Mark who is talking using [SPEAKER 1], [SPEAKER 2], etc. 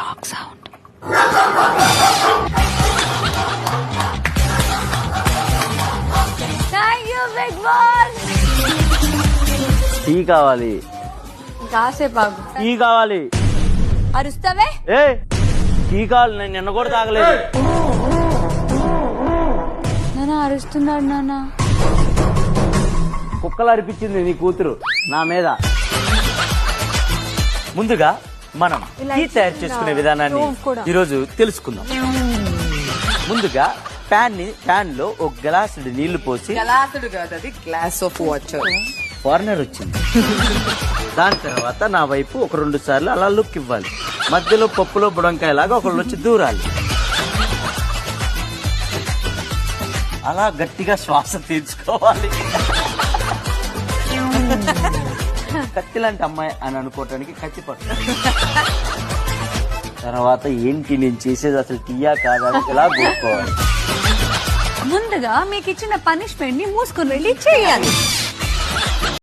[SPEAKER 1] Dog sound. Thank you, Big Boss.
[SPEAKER 2] Tea కావాలి.
[SPEAKER 1] కాసేపు ఆగు.
[SPEAKER 2] టీ కావాలి.
[SPEAKER 1] అరుస్తావే?
[SPEAKER 2] ఏ టీ కావాలి, నేను నిన్న కూడా తాగలేదు.
[SPEAKER 1] నాన్న అరుస్తున్నాడు నాన్న.
[SPEAKER 2] కుక్కలు అరిపించింది నీ కూతురు నా మీద. ముందుగా మనం టీ తయారు చేసుకునే విధానాన్ని ఈరోజు తెలుసుకుందాం. ముందుగా ప్యాన్ లో ఒక గ్లాసుడు నీళ్లు పోసి,
[SPEAKER 3] గ్లాసుడు కాదు అది గ్లాస్ ఆఫ్ వాటర్.
[SPEAKER 2] ఫారినర్ వచ్చింది. దాని తర్వాత నా వైపు ఒక 2 సార్లు అలా లుక్ ఇవ్వాలి. మధ్యలో పప్పులో బుడంకాయలాగా ఒకళ్ళు వచ్చి దూరాలి. అలా గట్టిగా శ్వాస తీర్చుకోవాలి. కత్తి లాంటి అమ్మాయి అని అనుకోవటానికి కత్తి పట్టు. తర్వాత ఏంటి నేను చేసేది అసలు టీయా కాదా ఇలా కూర్చోవాలి.
[SPEAKER 1] ముందుగా మీకు ఇచ్చిన పనిష్మెంట్ ని మూసుకుని వెళ్ళి చేయాలి.